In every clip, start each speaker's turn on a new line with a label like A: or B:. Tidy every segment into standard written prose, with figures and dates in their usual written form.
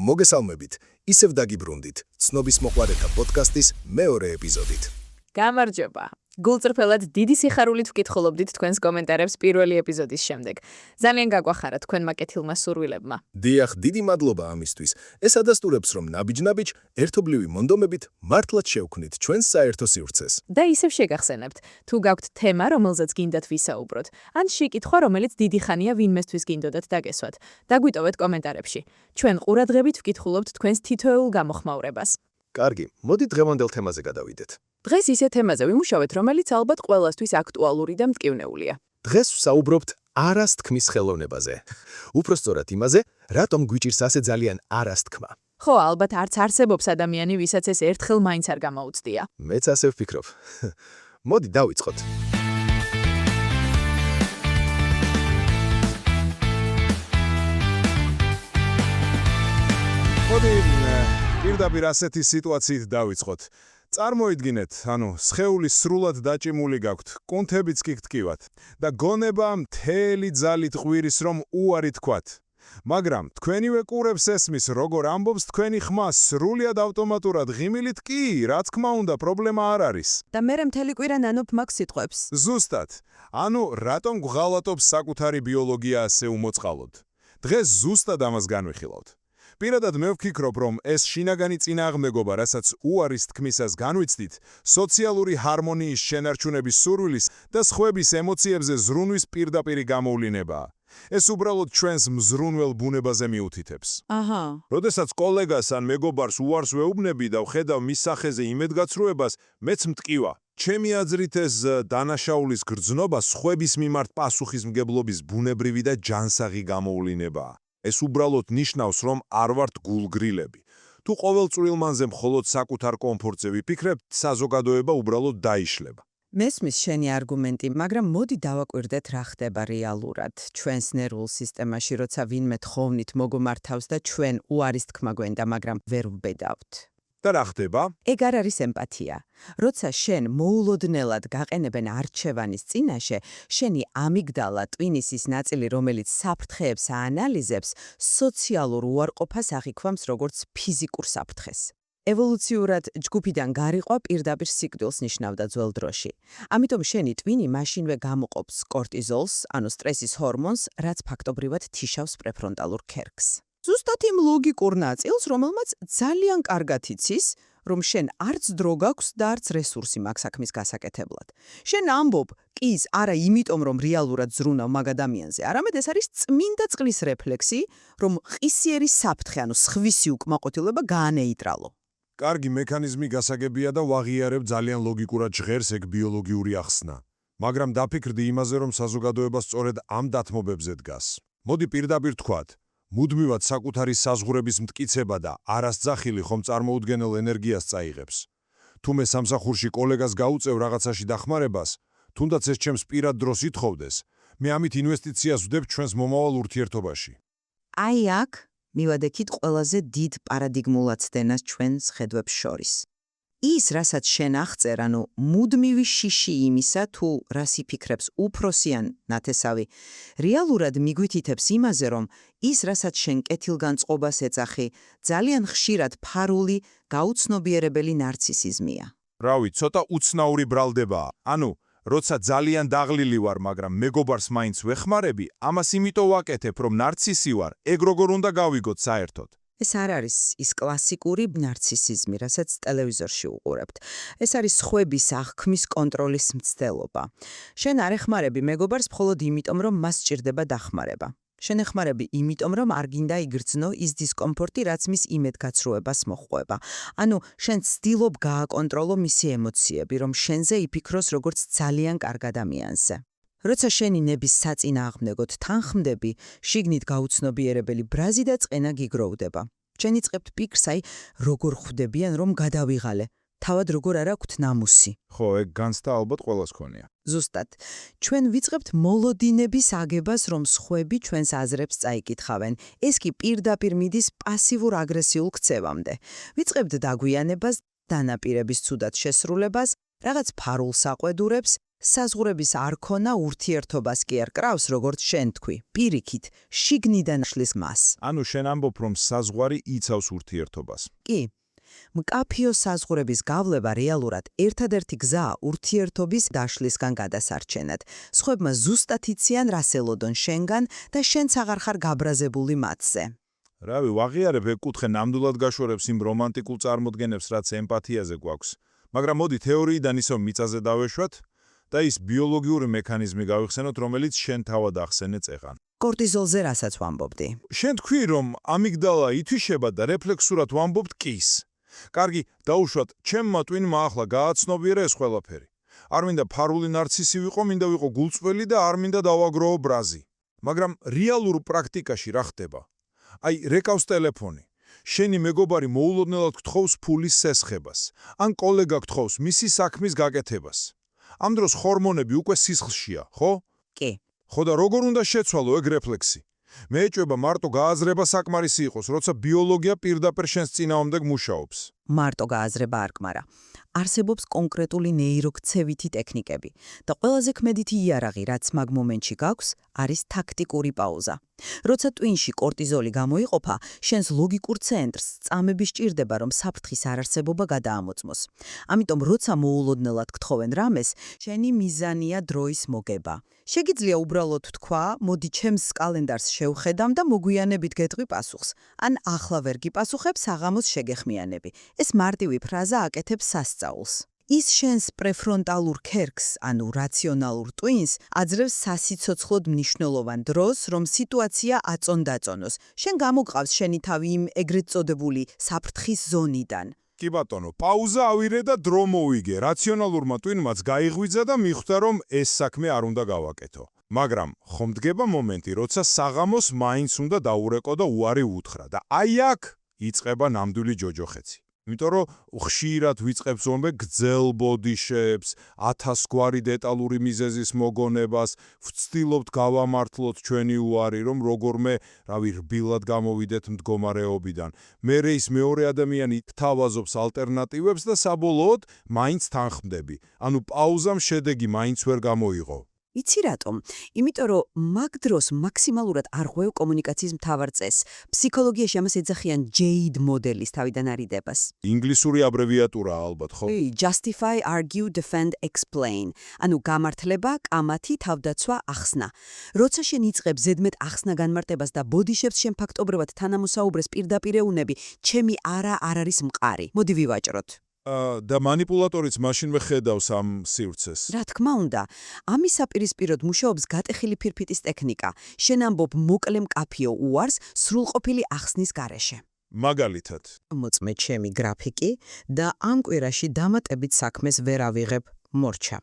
A: მოგესალმებით, ისევ დაგიბრუნდით, ცნობის მოყვარეთა პოდკასტის მეორე ეპიზოდით.
B: გამარჯობა. გულწრფელად დიდი სიხარულით ვკითხულობდით თქვენს კომენტარებს პირველი ეპიზოდის შემდეგ. ძალიან გაგვახარა თქვენმა კეთილმა სურვილებმა.
A: დიახ, დიდი მადლობა ამისთვის. ეს ადასტურებს, რომ ნაბიჯ-ნაბიჯ ერთობლივი მონდომებით მართლაც შევქმნით ჩვენს საერთო სივრცეს.
B: და ისევ შეგახსენებთ, თუ გაქვთ თემა, რომელზეც გინდათ ვისაუბროთ, ან შეკითხვა, რომელიც დიდი ხანია ვინმესთვის გინდოდათ დაგესვათ, დაგვიტოვეთ კომენტარებში. ჩვენ ყურადღებით ვკითხულობთ თქვენს თითოეულ გამოხმაურებას.
A: კარგი, მოდი დღევანდელ თემაზე გადავიდეთ.
B: დღეს ისე თემაზე ვიმუშავეთ, რომელიც ალბათ ყველასთვის აქტუალური და მტკივნეულია.
A: დღეს ვსაუბრობთ არასთქმის ხელოვნებაზე. უფრო სწორად იმაზე, რატომ გვიჭირს ასე ძალიან არასთქმა.
B: ხო, ალბათ არც არსებობს ადამიანი, ვისაც ეს ერთხელ მაინც არ გამოუცდია.
A: მეც ასე ვფიქრობ. მოდი დავიწყოთ.
C: მოდი პირდაპირ ასეთი სიტუაციით დავიწყოთ. წარმოიდგინეთ, სხეული სრულად დაჭიმული გაქვთ, კუნთებიც კი გტკივათ და გონება მთელი ძალით ყვირის, რომ უარი თქვათ. მაგრამ თქვენივე ყურებს ესმის, როგორ ამბობს თქვენი ხმა სრულიად ავტომატურად ღიმილით კი, რა თქმა უნდა, პრობლემა არ არის.
D: და მერე მთელი კვირა ნანობ მაგ სიტყვებს.
C: ზუსტად. რატომ გვღალატობს საკუთარი ბიოლოგია ასე უმოწყალოდ? დღეს ზუსტად ამას განვიხილავთ. პირადად მე ვფიქრობ, რომ ეს შინაგანი წინააღმდეგობა, რასაც უარის თქმისას განვიცდით, სოციალური ჰარმონიის შენარჩუნების სურვილის და სხვების ემოციებზე ზრუნვის პირდაპირი გამოვლინებაა. ეს უბრალოდ ჩვენს მზრუნველ ბუნებაზე მიუთითებს. როდესაც კოლეგას ან მეგობარს უარს ვეუბნები და ვხედავ მის სახეზე იმედგაცრუებას, მეც მტკივა. ჩემი აზრით ეს დანაშაულის გრძნობა სხვების მიმართ პასუხისმგებლობის ბუნებრივი და ჯანსაღი გამოვლინებაა. ეს უბრალოდ ნიშნავს, რომ არ ვართ გულგრილები. თუ ყოველწვრილმანზე მხოლოდ საკუთარ კომფორტზე ვიფიქრებთ, საზოგადოება უბრალოდ დაიშლება.
D: მესმის შენი არგუმენტი, მაგრამ მოდი დავაკვირდეთ, რა ხდება რეალურად ჩვენს ნერვულ სისტემაში, როცა ვინმე თხოვნით მოგომართავს და ჩვენ უარის თქმა გვენდა, მაგრამ ვერ ვბედავთ.
C: და რა ხდება?
D: ეგ არ არის ემპათია. როცა შენ მოულოდნელად გაყენებენ არჩევანის წინაშე, შენი ამიგდალა, ტვინისის ნაწილი, რომელიც საფრთხეებს აანალიზებს, სოციალურ უარყოფას აღიქვამს როგორც ფიზიკურ საფრთხეს. ევოლუციურად ჯგუფიდან გარიყვა პირდაპირ სიკვდილს ნიშნავდა ძველ დროში. ამიტომ შენი ტვინი მაშინვე გამოყოფს კორტიზოლს, სტრესის ჰორმონს, რაც ფაქტობრივად თიშავს პრეფრონტალურ ქერქს. ზუსტად იმ ლოგიკურ ნაწილს, რომელმაც ძალიან კარგად იცის, რომ შენ არც დრო გაქვს და არც რესურსი მაგ საქმის გასაკეთებლად. შენ ამბობ, კის, არა იმიტომ, რომ რეალურად ზრუნავ მაგ ადამიანზე, არამედ ეს არის წმინდა წყლის რეფლექსი, რომ ყისიერი საფრთხე, სხვისი უკმაყოფილება გაანეიტრალო.
C: კარგი მექანიზმი გასაგებია და ვაღიარებ ძალიან ლოგიკურად ჟღერს ეგ ბიოლოგიური ახსნა. მაგრამ დაფიქრდი იმაზე, რომ საზოგადოება სწორედ ამ დათმობებზე დგას. მოდი პირდაპირ თქვათ. მუდმივად საკუთარი საზღვრების მტკიცება და არასძახილი ხომ წარმოუდგენელ ენერგიას წაიღებს. თუ მე სამსახურში კოლეგას გაუწევ რაღაცაში დახმარებას, თუნდაც ეს ჩემს პირად დროს ითხოვდეს, მე ამით ინვესტიციას ვდებ ჩვენს მომავალ ურთიერთობაში.
D: აი აქ მივადექით ყველაზე დიდ პარადიგმულ აცდენას ჩვენს ხედვებს შორის. ის, რასაც შენ აღწერ, მუდმივი შიში იმისა, თუ რას იფიქრებს უფროსი ან ნათესავი, რეალურად მიგვითითებს იმაზე, რომ ის, რასაც შენ კეთილგანწყობას ეძახი, ძალიან ხშირად ფარული, გაუცნობიერებელი ნარცისიზმია.
C: რავი, ცოტა უცნაური ბრალდებაა. როცა ძალიან დაღლილი ვარ, მაგრამ მეგობარს მაინც ვეხმარები, ამას იმიტომ ვაკეთებ, რომ ნარცისი ვარ, ეგ როგორ უნდა გავიგოთ საერთოდ.
D: ეს არ არის ის კლასიკური ნარცისიზმი, რასაც ტელევიზორში უყურებთ. ეს არის სხვების აღქმის კონტროლის მცდელობა. შენ არ ეხმარები მეგობარს მხოლოდ იმიტომ, რომ მას სჭირდება დახმარება. შენ ეხმარები იმიტომ, რომ არ გინდა იგრძნო ის დისკომფორტი, რაც მის იმედგაცრუებას მოჰყვება. შენ ცდილობ გააკონტროლო მისი ემოციები, რომ შენზე იფიქროს როგორც ძალიან კარგ ადამიანზე. როცა შენი ნების საწინააღმდეგოდ თანხმდები, შიგნით გაუცნობიერებელი ბრაზი და წყენა გიგროვდება. შენ იწყებთ პიკრს, როგორ ხვდებიან, რომ გადავიღალე. თავად როგორ არ აქვთ ნამუსი.
C: ხო, ეგ განცდა ალბათ ყველას ქონია.
D: ზუსტად. ჩვენ ვიწყებთ მოლოდინების აგებას, რომ სხვები ჩვენს აზრებს წაიკითხავენ. ეს კი პირდაპირ მიდის პასივურ აგრესიულ ქცევამდე. ვიწყებთ დაგვიანებას, დანაპირების ცუდად შესრულებას, რაღაც ფარულ საყვედურებს, საზღურების არ ქონა ურთიერთობას კი არ კრავს, როგორც შენ თქვი. პირიქით, შიგნიდან შლის მას.
C: ანუ შენ ამბობ, რომ საზღვარი იცავს ურთიერთობას.
D: კი. მკაფიო საზღურების გავლება რეალურად ერთადერთი გზაა ურთიერთობის დაშლისგან გადასარჩენად. სხვებმა ზუსტად იციან რას ელოდონ შენგან და შენც აღარ ხარ გაბრაზებული მათზე.
C: რავი, ვაღიარებ ეგ კუთხე ნამდვილად გაშორებს იმ რომანტიკულ წარმოდგენებს, რაც ემპათიაზე გვაქვს. მაგრამ მოდი თეორიიდან ისევ მიწაზე დავეშვათ და ის ბიოლოგიური მექანიზმი გავიხსენოთ, რომელიც შენ თავად ახსენე წეღან.
D: კორტიზოლზე რასაც ვამბობდი.
C: შენ თქვი, რომ ამიგდალა ითვიშება და რეფლექსურად ვამბობთ კის. კარგი, დაუშვათ, ჩემმა ტვინმა ახლა გააცნობიერა ეს ყველაფერი. არ მინდა ფარული ნარცისი ვიყო, მინდა ვიყო გულწველი და არ მინდა დავაგროვო ბრაზი. მაგრამ რეალურ პრაქტიკაში რა ხდება? აი, რეკავს ტელეფონი. შენი მეგობარი მოულოდნელად გთხოვს ფულის სესხებას, ან კოლეგა გთხოვს მისი საქმის გაკეთებას. ამ დროს ჰორმონები უკვე სისხლშია, ხო?
D: კი.
C: ხო და როგორ უნდა შეცვალო ეგ რეფლექსი? მე ეჭვება მარტო გააზრება საკმარისი იყოს, როცა ბიოლოგია პირდაპირ შენს წინააღმდეგ მუშაობს.
D: მარტო გააზრება არ კმარა. არსებობს კონკრეტული ნეიროქცევითი ტექნიკები და ყველაზე ქმედითი იარაღი, რაც მაგ მომენტში გაქვს, არის ტაქტიკური პაუზა. როცა ტვინში კორტიზოლი გამოიყოფა, შენს ლოგიკურ ცენტრს წამები სჭირდება, რომ საფრთხის არარსებობა გადაამოწმოს. ამიტომ, როცა მოულოდნელად გთხოვენ რამეს, შენი მიზანია დროის მოგება. შეგიძლია უბრალოდ თქვა, მოდი ჩემს კალენდარს შევხედამ და მოგვიანებით გეტყვი პასუხს. ან ახლა ვერ გიპასუხებ, საღამოს შეგეხმიანები. ეს მარტივი ფრაზა აკეთებს სასწაულს. ის შენს პრეფრონტალურ ქერქს, ანუ რაციონალურ ტვინს, აძლევს სასიცოცხლოდ მნიშვნელოვან დროს, რომ სიტუაცია აწონ-დაწონოს. შენ გამოგყავს შენი თავი იმ ეგრეთ წოდებული საფრთხის ზონიდან.
C: კი ბატონო, პაუზა ავირე და დრო მოვიგე. რაციონალურმა ტვინმაც გაიღვიძა და მიხვდა, რომ ეს საქმე არ უნდა გავაკეთო. მაგრამ ხომ დგება მომენტი, როცა საღამოს მაინც უნდა დაურეკო და უარი უთხრა და აი აქ იწყება ნამდვილი ჯოჯოხეთი. იმიტომ რომ ხშირად ვიწყებს ომე გძელ ბოდიშებს, 1000 გვარი დეტალური მიზეზის მოგონებას, ვცდილობთ გავამართლოთ ჩვენი უარი, რომ როგორმე, რბილად გამოვიდეთ მდგომარეობიდან. მერე ის მეორე ადამიანი თავაზობს ალტერნატივებს და საბოლოოდ მაინც თანხმდები. ანუ პაუზამ შედეგი მაინც ვერ გამოიღო.
D: იცი რატომ? იმიტომ რომ მაგ დროს მაქსიმალურად არ ღვევ კომუნიკაციის მთავარ წესს. ფსიქოლოგიაში ამას ეძახიან JADE მოდელის თავიდან არიდებას.
C: ინგლისური აბრევიატურაა ალბათ, ხო?
D: Justify, argue, defend, explain. ანუ გამართლება, კამათი, თავდაცვა, ახსნა. როცა შენ იწყებ ზედმეტ ახსნა განმარტებას და ბოდიშებს შენ ფაქტობრივად თანამოსაუბრეს პირდაპირ ეუბნები, ჩემი არა არ არის მყარი. მოდი ვივაჭროთ.
C: და манипуляტორიც მაშინვე ხედავს ამ სივრცეს.
D: რა თქმა უნდა, ამის საპირისპიროდ მუშაობს გატეხილი ფირფიტის ტექნიკა. შენ ამბობ მოკლე მკაფიო უარს სრულყოფილი ახსნის გარეშე.
C: მაგალითად,
D: მოწმე ჩემი გრაფიკი და ამ კვირაში დამატებით საქმეს ვერ ავიღებ მორჩა.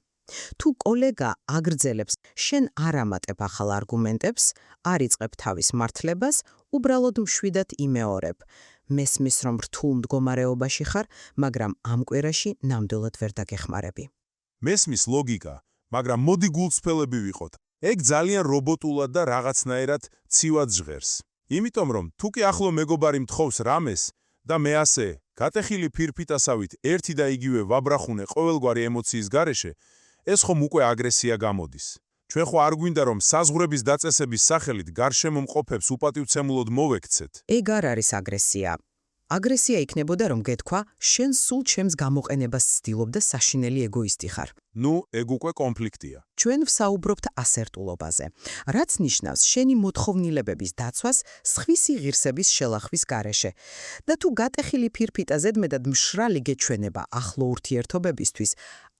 D: თუ კოლეგა აგრძელებს, შენ არ ამატებ ახალ არგუმენტებს, არ იწყებ თავის მართლებას, უბრალოდ მშვიდად იმეორებ. მესმის რომ რთულ მდგომარეობაში ხარ, მაგრამ ამ კვირაში ნამდვილად ვერ დაგეხმარები.
C: მესმის ლოგიკა, მაგრამ მოდი გულწრფელები ვიყოთ. ეგ ძალიან რობოტულად და რაღაცნაირად ცივად ჟღერს. იმიტომ რომ თუ კი ახლო მეგობარი მთხოვს რამეს და მე ასე გატეხილი ფირფიტასავით ერთი და იგივე ვაბრახუნე ყოველგვარი ემოციის გარეშე, ეს ხომ უკვე აგრესია გამოდის. ჩვენ ხო არ გვინდა რომ საზღვრების დაწესების სახელით გარშემო მყოფებს უპატივცემულოდ მოვექცეთ.
D: ეგ არ არის აგრესია. აგრესია იქნებოდა რომ გეთქვა, შენ სულ ჩემს გამოყენებას ცდილობ და საშინელი ეგოისტი ხარ.
C: ნუ, ეგ უკვე კონფლიქტია.
D: ჩვენ ვსაუბრობთ ასერტულობაზე, რაც ნიშნავს შენი მოთხოვნილებების დაცვას სხვისი ღირსების შელახვის გარეშე. და თუ გატეხილი ფირფიტა ზედმეტად მშრალი გეჩვენება ახლო ურთიერთობებისთვის,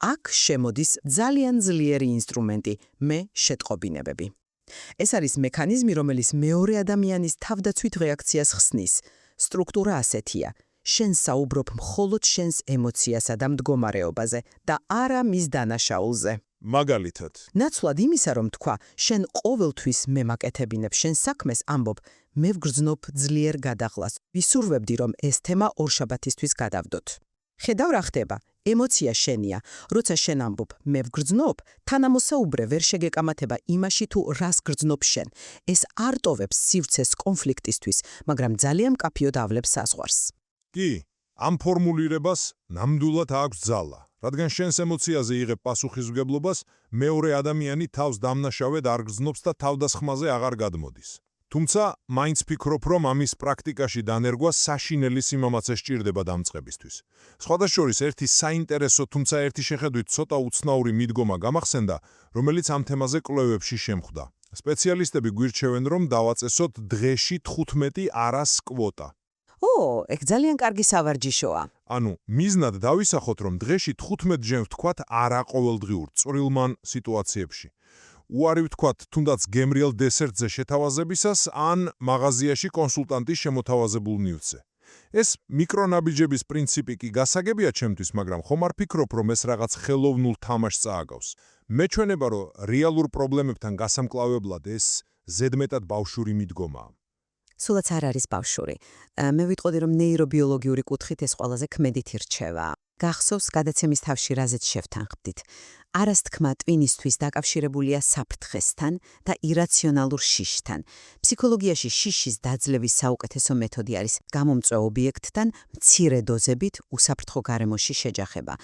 D: აქ შემოდის ძალიან ძლიერი ინსტრუმენტი, მე შეტყობინებები. ეს არის მექანიზმი, რომელიც მეორე ადამიანის თავდაცვით რეაქციას ხსნის. სტრუქტურა ასეთია. შენ საუბრობ მხოლოდ შენს ემოციასა და მდგომარეობაზე და არა მის დანაშაულზე.
C: მაგალითად,
D: ნაცვლად იმისა, რომ თქვა, შენ ყოველთვის მე მაკეთებინებ შენ საქმეს, ამბობ, მე ვგრძნობ ძლიერ გადაღლას. ვისურვებდი, რომ ეს თემა ორშაბათისთვის გადავდოთ. ხედავ რა ხდება? ემოცია შენია. როცა შენ ამბობ, მე ვგრძნობ, თანამოსაუბრე ვერ შეგეკამათება იმაში თუ რას გრძნობ შენ. ეს არ ტოვებს სივრცეს კონფლიქტისთვის, მაგრამ ძალიან მკაფიოდ ავლებს საზღვარს.
C: კი, ამ ფორმულირებას ნამდვილად აქვს ძალა. რადგან შენს ემოციაზე იღებ პასუხისმგებლობას, მეორე ადამიანი თავს დამნაშავედ არ გრძნობს და თავდასხმაზე აღარ გადმოდის. თუმცა, მაინც ფიქრობ, რომ ამის პრაქტიკაში დანერგვა საშინელი სიმამაცე სჭირდება დამწყებისთვის. სხვადასხვა ერთი საინტერესო, თუმცა ერთი შეხედვით ცოტა უცნაური მიდგომა გამახსენდა, რომელიც ამ თემაზე კვლევებში შემხვდა. სპეციალისტები გვირჩევენ, რომ დავაწესოთ დღეში 15 არას კვოტა.
D: ეგ ძალიან კარგი სავარჯიშოა.
C: ანუ, მიზნად დავისახოთ, რომ დღეში 15 ჯერ ვთქვათ არა ყოველდღიურ წვრილმან სიტუაციებში. უარი ვთქვათ, თუნდაც გემრიელ დესერტზე შეთავაზებისას ან მაღაზიაში კონსულტანტის შემოთავაზებულ ნივთზე. ეს მიკრონაბიჯების პრინციპი კი გასაგებია ჩემთვის, მაგრამ ხომ არ ფიქრობ, რომ ეს რაღაც ხელოვნურ თამაშს წააგავს. მეჩვენება, რომ რეალურ პრობლემებთან გასამკლავებლად ეს ზედმეტად ბავშვური მიდგომაა.
D: სულაც არ არის ბავშვური. მე ვიტყოდი, რომ ნეირობიოლოგიური კუთხით ეს ყველაზე ქმედითი რჩევა. გახსოვს გადაცემის თავში რაზეც შევთანხმდით. არას თქმა ტვინისთვის დაკავშირებულია საფრთხესთან და ირაციონალურ შიშთან. ფსიქოლოგიაში შიშის დაძლევის საუკეთესო მეთოდი არის გამომწვე ობიექტთან მცირე დოზებით უსაფრთხო გარემოში შეჯახება.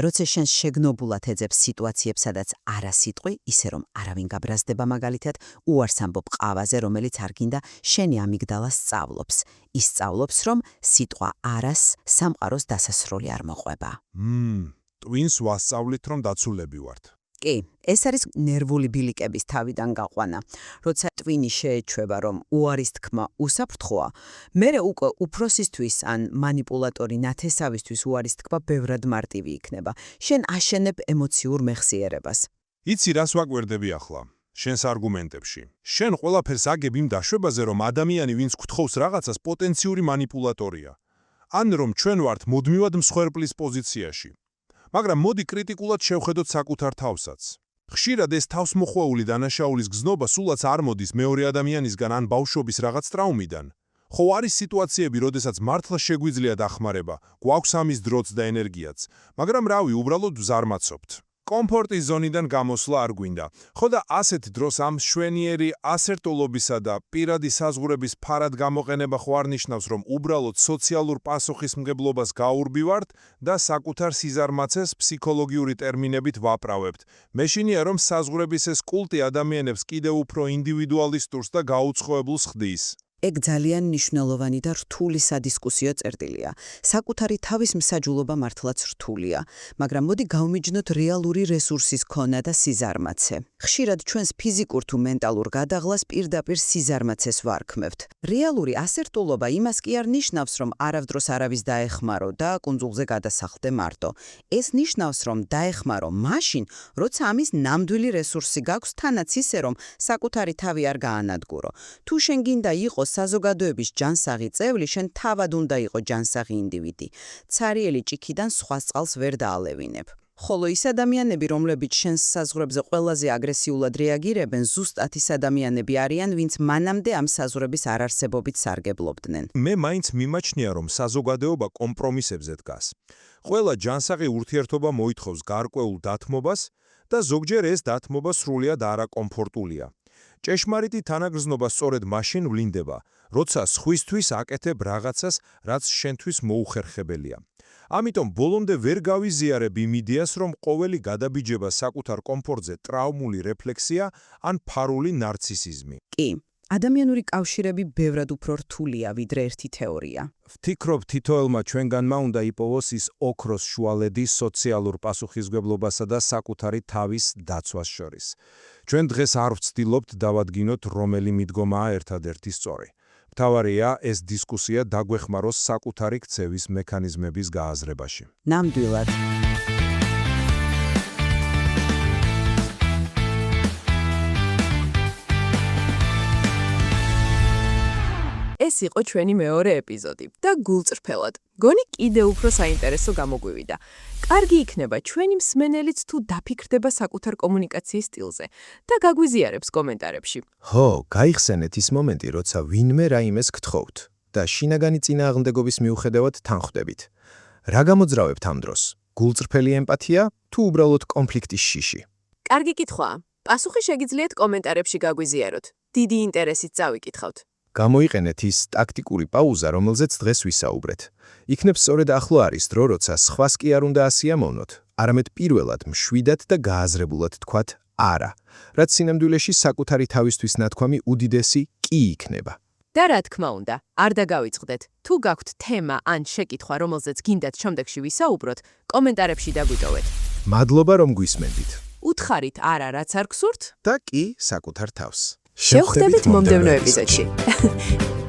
D: როცა შენ შეგნობულად ეძებს სიტუაციებს, სადაც არა სიტყვი, ისე რომ არავინ გაბრაზდება მაგალითად, უარს ამბობ ყავაზე, რომელიც არ გინდა შენი ამიგდალა სწავლობს. ის სწავლობს, რომ სიტყვა არას სამყაროს დასასრული არ მოყვება.
C: ტვინს ვასწავლით, რომ დაცულები ვართ.
D: კი, ეს არის ნერვული ბილიკების თავიდან გაყვანა. როცა ტვინი შეეჩვევა, რომ უარის თქმა უსაფრთხოა, მერე უკვე უფროსისთვის ან მანიპულატორი ნათესავისთვის უარის თქმა ბევრად მარტივი იქნება. შენ აშენებ ემოციურ მეხსიერებას.
C: იცი რას ვაკვირდები ახლა? შენს არგუმენტებში. შენ ყველაფერს აგებ იმ დაშვებაზე, რომ ადამიანი, ვინც გთხოვს რაღაცას, პოტენციური მანიპულატორია. ან რომ ჩვენ ვართ მუდმივად მსხვერპლის პოზიციაში. მაგრამ მოდი კრიტიკულად შევხედოთ საკუთარ თავსაც. ხშირად ეს თავსმოხვეული დანაშაულის გზნობა სულაც არ მოდის მეორე ადამიანისგან ან ბავშვობის რაღაც ტრაუმიდან. ხო არის სიტუაციები, როდესაც მართლა შეგვიძლია დახმარება, გვაქვს ამის დროც და ენერგიაც, მაგრამ რავი, უბრალოდ ვზარმაცობთ. კომფორტის ზონიდან გამოსვლა არ გვინდა. ხო და ასეთ დროს ამ შვენიერი ასერტულობისა და პირადი საზღვრების ფარად გამოყენება ხო არ ნიშნავს, რომ უბრალოდ სოციალურ პასუხისმგებლობას გაურბივართ და საკუთარ სიზარმაცეს ფსიქოლოგიური ტერმინებით ვაправებთ. მეშინია, რომ საზღვრების ეს კულტი ადამიანებს კიდევ უფრო ინდივიდუალისტურს და გაუცხოებულს ხდის.
D: ეგ ძალიან მნიშვნელოვანი და რთული სადისკუსიო წერტილია. საკუთარი თავის მსაჯულობა მართლაც რთულია, მაგრამ მოდი გავმიჯნოთ რეალური რესურსის ქონა და სიზარმაცე. ხშირად ჩვენს ფიზიკურ თუ მენტალურ გადაღლას პირდაპირ სიზარმაცეს ვარქმევთ. რეალური ასერტულობა იმას კი არ ნიშნავს, რომ არავდროს არავის დაეხმარო და კუნძულზე გადასახლდე მარტო. ეს ნიშნავს, რომ დაეხმარო მაშინ, როცა ამის ნამდვილი რესურსი გაქვს, თანაც ისე, რომ საკუთარი თავი არ გაანადგურო. თუ შენ გინდა იყოს საზოგადოების ჯანსაღი წევრი, შენ თავად უნდა იყო ჯანსაღი ინდივიდი. ცარიელი ჭიქიდან სხვა წყალს ვერ დაალევინებ. ხოლო ის ადამიანები, რომლებიც შენს საზღვრებზე ყველაზე აგრესიულად რეაგირებენ, ზუსტად ის ადამიანები არიან, ვინც მანამდე ამ საზღვრების არარსებობით სარგებლობდნენ.
C: მე მაინც მიმაჩნია, რომ საზოგადოება კომპრომისებზე დგას. ყველა ჯანსაღი ურთიერთობა მოითხოვს გარკვეულ დათმობას და ზოგჯერ ეს დათმობა სრულიად არაკომფორტულია. ჭეშმარიტი თანაგრძნობა სწორედ მაშინ ვლინდება, როცა სხვისთვის აკეთებ რაღაცას, რაც შენთვის მოუხერხებელია. ამიტომ ბოლომდე ვერ გავიზიარებ იმ იდეას, რომ ყოველი გადაბიჯება საკუთარ კომფორტზე ტრაუმული რეფლექსია ან ფარული ნარცისიზმი.
D: კი, ადამიანური კავშირები ბევრად უფრო რთულია, ვიდრე ერთი თეორია.
C: ვფიქრობ, თითოეულმა ჩვენგანმა უნდა იპოვოს ის ოქროს შუალედი სოციალურ პასუხისმგებლობასა და საკუთარი თავის დაცვას შორის. ჩვენ დღეს არ ვცდილობთ დავადგინოთ, რომელი მიდგომაა ერთადერთი სწორი. მთავარია ეს დისკუსია დაგვეხმაროს საკუთარი ქცევის მექანიზმების გააზრებაში.
D: ნამდვილად.
B: ეს იყო ჩვენი მეორე ეპიზოდი და გულწრფელად. გონი კიდევ უფრო საინტერესო გამოგვივიდა. კარგი იქნება ჩვენი მსმენელიც თუ დაფიქრდება საკუთარ კომუნიკაციის სტილზე და გაგვიზიარებს კომენტარებში.
A: ხო, გაიხსენეთ ის მომენტი, როცა ვინმე რაიმეს გთხოვთ და შინაგანი წინააღმდეგობის მიუხედავად თანხვდებით. რა გამოძრავებთ ამ დროს? გულწრფელი ემპათია თუ უბრალოდ კონფლიქტის შიში?
B: კარგი კითხვაა. პასუხი შეგიძლიათ კომენტარებში გაგვიზიაროთ. დიდი ინტერესით წავიკითხავთ.
A: გამოიყენეთ ის ტაქტიკური პაუზა, რომელზეც დღეს ვისაუბრეთ. იქნებ სწორედ ახლო არის დრო, როცა სხვას კი არ უნდა ასიამოვნოთ, არამედ პირველად მშვიდად და გააზრებულად თქვათ არა, რაც სინამდვილეში საკუთარი თავისთვის ნათქვამი უდიდესი კი იქნება.
B: და რა თქმა უნდა, არ დაგავიწყდეთ. თუ გაქვთ თემა ან შეკითხვა, რომელზეც გინდათ შემდეგში ვისაუბროთ, კომენტარებში დაგვიტოვეთ.
A: მადლობა რომ გვისმენდით.
B: უთხარით არა რაც არ გსურთ?
A: და კი საკუთარ თავს.
B: შევხვდებით მომდევნო ეპიზოდში.